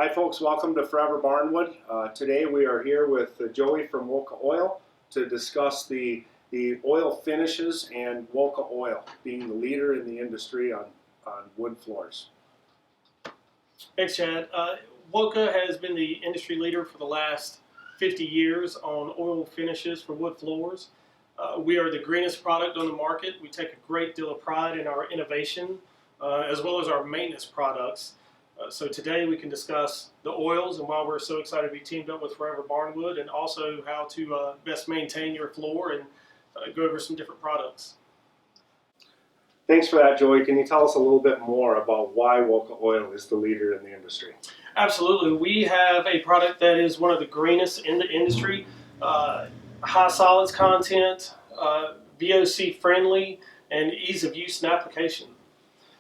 Hi folks, welcome to Forever Barnwood. Today we are here with Joey from Woca Oil to discuss the oil finishes and Woca Oil being the leader in the industry on wood floors. Thanks, Chad. Woca has been the industry leader for the last 50 years on oil finishes for wood floors. We are the greenest product on the market. We take a great deal of pride in our innovation as well as our maintenance products. So today we can discuss the oils and why we're so excited to be teamed up with Forever Barnwood, and also how to best maintain your floor and go over some different products. Thanks for that, Joey. Can you tell us a little bit more about why Woca Oil is the leader in the industry? Absolutely. We have a product that is one of the greenest in the industry, high solids content, VOC friendly, and ease of use and application.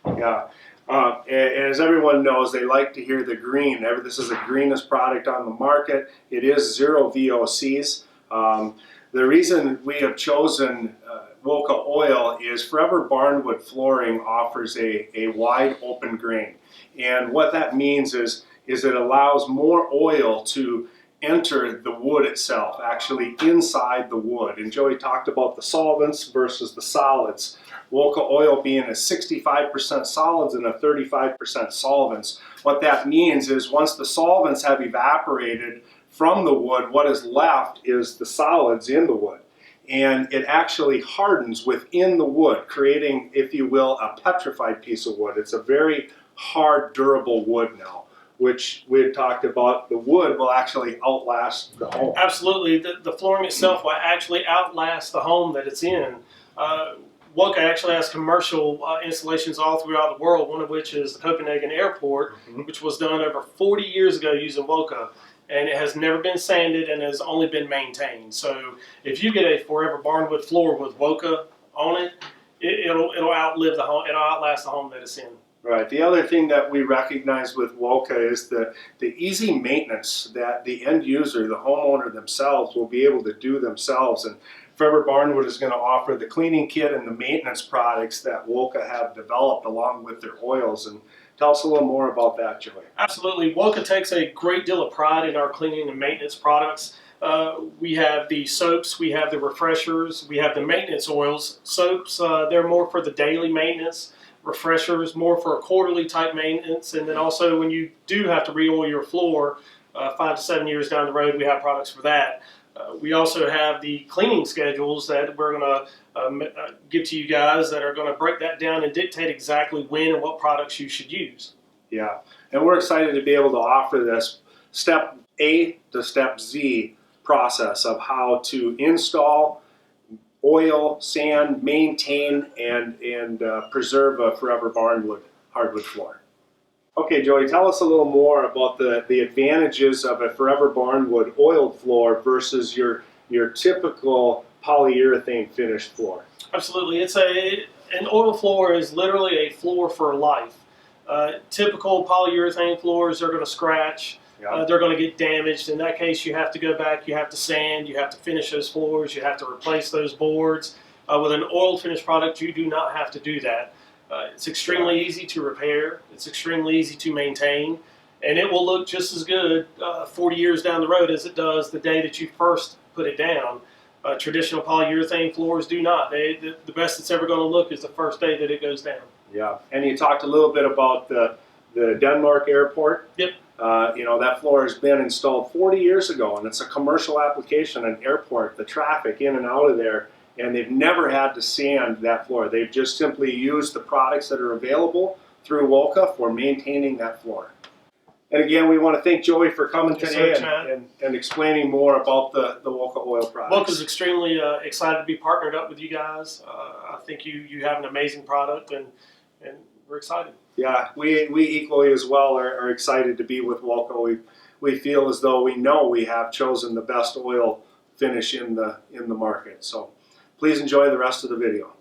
Yeah. And as everyone knows, they like to hear the green. This is the greenest product on the market. It is zero VOCs. The reason we have chosen Woca Oil is Forever Barnwood flooring offers a wide open grain. And what that means is it allows more oil to enter the wood itself, actually inside the wood. And Joey talked about the solvents versus the solids. Woca Oil being a 65% solids and a 35% solvents. What that means is once the solvents have evaporated from the wood, what is left is the solids in the wood. And it actually hardens within the wood, creating, if you will, a petrified piece of wood. It's a very hard, durable wood now, which we had talked about. The wood will actually outlast the home. Absolutely. The flooring itself will actually outlast the home that it's in. Woca actually has commercial installations all throughout the world, one of which is the Copenhagen Airport, which was done over 40 years ago using Woca. And it has never been sanded and has only been maintained. So if you get a Forever Barnwood floor with Woca on it, it'll outlive the home, it'll outlast the home that it's in. Right. The other thing that we recognize with Woca is the easy maintenance that the end user, the homeowner themselves, will be able to do themselves. And Forever Barnwood is going to offer the cleaning kit and the maintenance products that Woca have developed along with their oils. And tell us a little more about that, Joey. Absolutely. Woca takes a great deal of pride in our cleaning and maintenance products. We have the soaps, we have the refreshers, we have the maintenance oils. Soaps, they're more for the daily maintenance. Refreshers, more for a quarterly type maintenance. And then also when you do have to re-oil your floor 5 to 7 years down the road, we have products for that. We also have the cleaning schedules that we're going to give to you guys that are going to break that down and dictate exactly when and what products you should use. Yeah, and we're excited to be able to offer this step A to step Z process of how to install, oil, sand, maintain, and preserve a Forever Barnwood hardwood floor. Okay, Joey, tell us a little more about the advantages of a Forever Barnwood oiled floor versus your typical polyurethane finished floor. Absolutely. An oil floor is literally a floor for life. Typical polyurethane floors are going to scratch. Yeah. They're going to get damaged. In that case, you have to go back, you have to sand, you have to finish those floors, you have to replace those boards. With an oil finished product, you do not have to do that. It's extremely easy to repair, it's extremely easy to maintain, and it will look just as good 40 years down the road as it does the day that you first put it down. Traditional polyurethane floors do not. The best it's ever going to look is the first day that it goes down. Yeah, and you talked a little bit about the Denmark airport. Yep. That floor has been installed 40 years ago, and it's a commercial application, an airport, the traffic in and out of there. And they've never had to sand that floor. They've just simply used the products that are available through Woca for maintaining that floor. And again, we want to thank Joey for coming today and explaining more about the Woca Oil products. Woca's extremely excited to be partnered up with you guys. I think you have an amazing product, and we're excited. Yeah, we equally as well are excited to be with Woca. We feel as though we know we have chosen the best oil finish in the market. So please enjoy the rest of the video.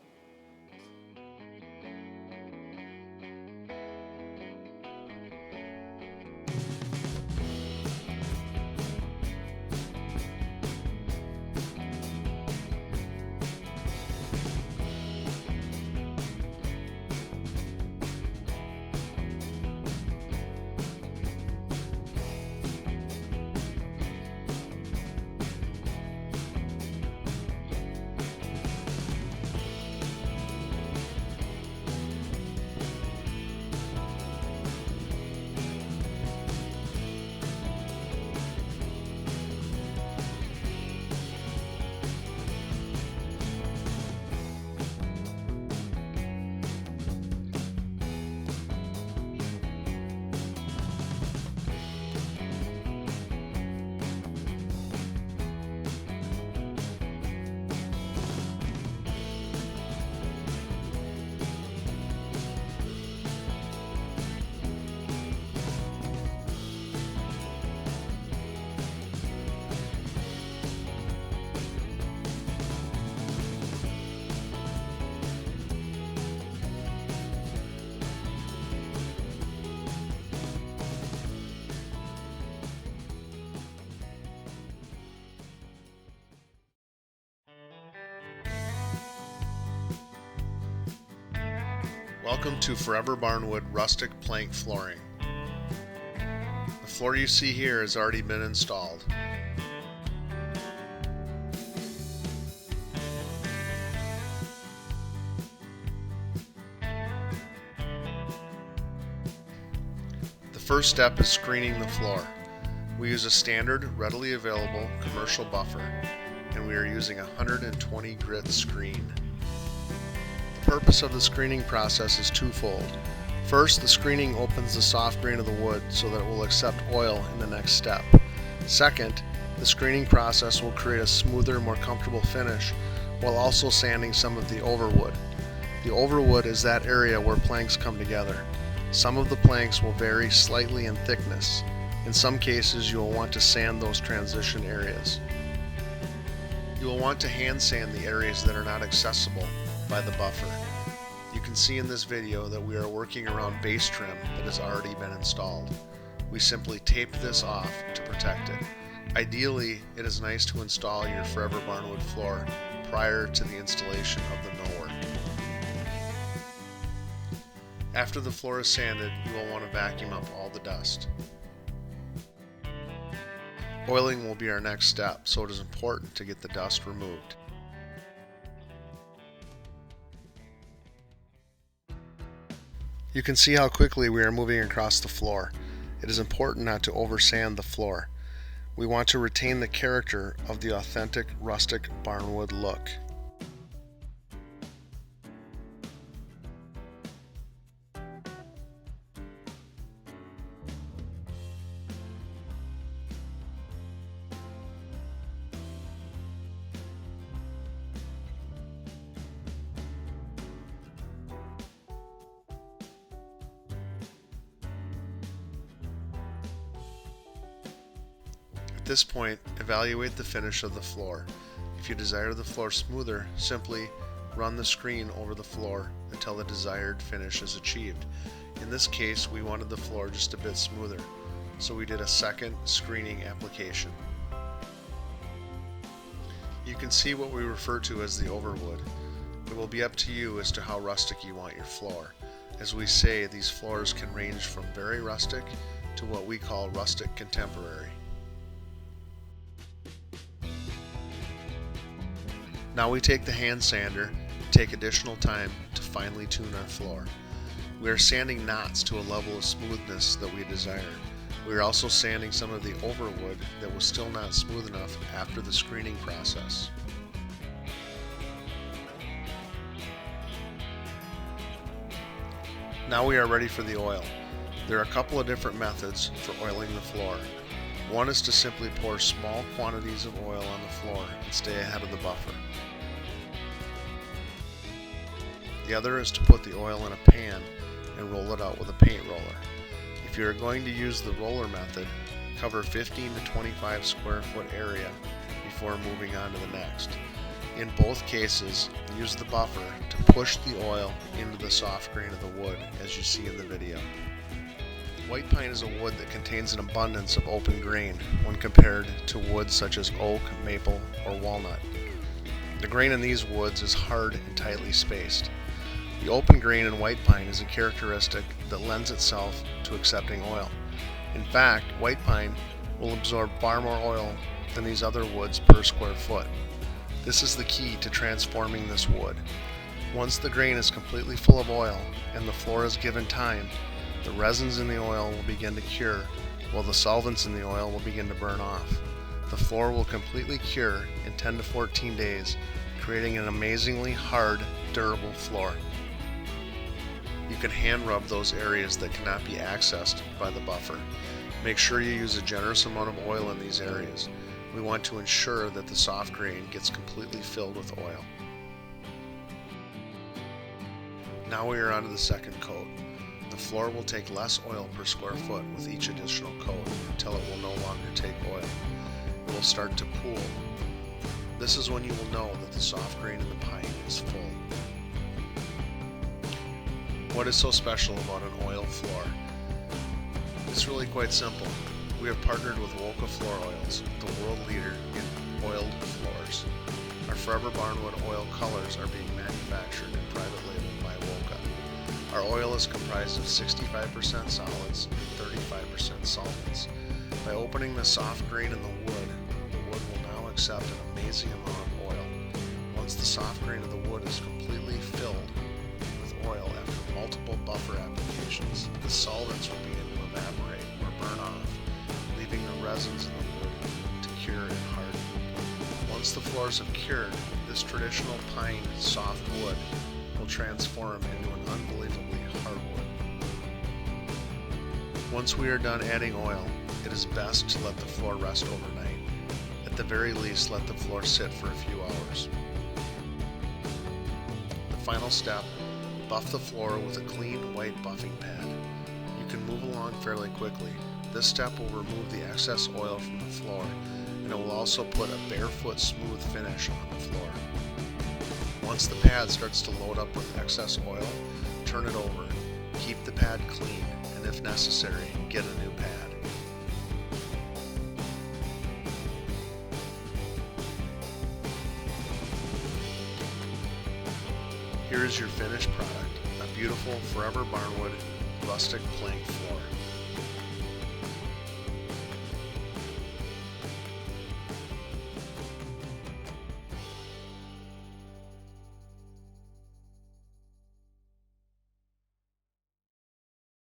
Welcome to Forever Barnwood Rustic Plank Flooring. The floor you see here has already been installed. The first step is screening the floor. We use a standard, readily available commercial buffer, and we are using a 120 grit screen. The purpose of the screening process is twofold. First, the screening opens the soft grain of the wood so that it will accept oil in the next step. Second, the screening process will create a smoother, more comfortable finish while also sanding some of the overwood. The overwood is that area where planks come together. Some of the planks will vary slightly in thickness. In some cases, you will want to sand those transition areas. You will want to hand sand the areas that are not accessible by the buffer. You can see in this video that we are working around base trim that has already been installed. We simply tape this off to protect it. Ideally, it is nice to install your Forever Barnwood floor prior to the installation of the millwork. After the floor is sanded, you will want to vacuum up all the dust. Oiling will be our next step, so it is important to get the dust removed. You can see how quickly we are moving across the floor. It is important not to oversand the floor. We want to retain the character of the authentic rustic barnwood look. At this point, evaluate the finish of the floor. If you desire the floor smoother, simply run the screen over the floor until the desired finish is achieved. In this case, we wanted the floor just a bit smoother, so we did a second screening application. You can see what we refer to as the overwood. It will be up to you as to how rustic you want your floor. As we say, these floors can range from very rustic to what we call rustic contemporary. Now we take the hand sander and take additional time to finely tune our floor. We are sanding knots to a level of smoothness that we desire. We are also sanding some of the overwood that was still not smooth enough after the screening process. Now we are ready for the oil. There are a couple of different methods for oiling the floor. One is to simply pour small quantities of oil on the floor and stay ahead of the buffer. The other is to put the oil in a pan and roll it out with a paint roller. If you are going to use the roller method, cover 15 to 25 square foot area before moving on to the next. In both cases, use the buffer to push the oil into the soft grain of the wood, as you see in the video. White pine is a wood that contains an abundance of open grain when compared to woods such as oak, maple, or walnut. The grain in these woods is hard and tightly spaced. The open grain in white pine is a characteristic that lends itself to accepting oil. In fact, white pine will absorb far more oil than these other woods per square foot. This is the key to transforming this wood. Once the grain is completely full of oil and the floor is given time, the resins in the oil will begin to cure, while the solvents in the oil will begin to burn off. The floor will completely cure in 10 to 14 days, creating an amazingly hard, durable floor. You can hand rub those areas that cannot be accessed by the buffer. Make sure you use a generous amount of oil in these areas. We want to ensure that the soft grain gets completely filled with oil. Now we are on to the second coat. The floor will take less oil per square foot with each additional coat until it will no longer take oil. It will start to pool. This is when you will know that the soft grain in the pine is full. What is so special about an oil floor? It's really quite simple. We have partnered with Woca Floor Oils, the world leader in oiled floors. Our Forever Barnwood oil colors are being manufactured and private labeled by Woca. Our oil is comprised of 65% solids and 35% solvents. By opening the soft grain in the wood will now accept an amazing amount of oil. Once the soft grain of the wood is completely filled with oil after multiple buffer applications, the solvents will begin to evaporate or burn off, leaving the resins in the wood to cure and harden. Once the floors have cured, this traditional pine soft wood will transform into an unbelievably hard wood. Once we are done adding oil, it is best to let the floor rest overnight. At the very least, let the floor sit for a few hours. The final step, buff the floor with a clean white buffing pad. You can move along fairly quickly. This step will remove the excess oil from the floor, and it will also put a barefoot smooth finish on the floor. Once the pad starts to load up with excess oil, turn it over. Keep the pad clean, and if necessary, get a new pad. Here is your finished product, a beautiful Forever Barnwood rustic plank floor.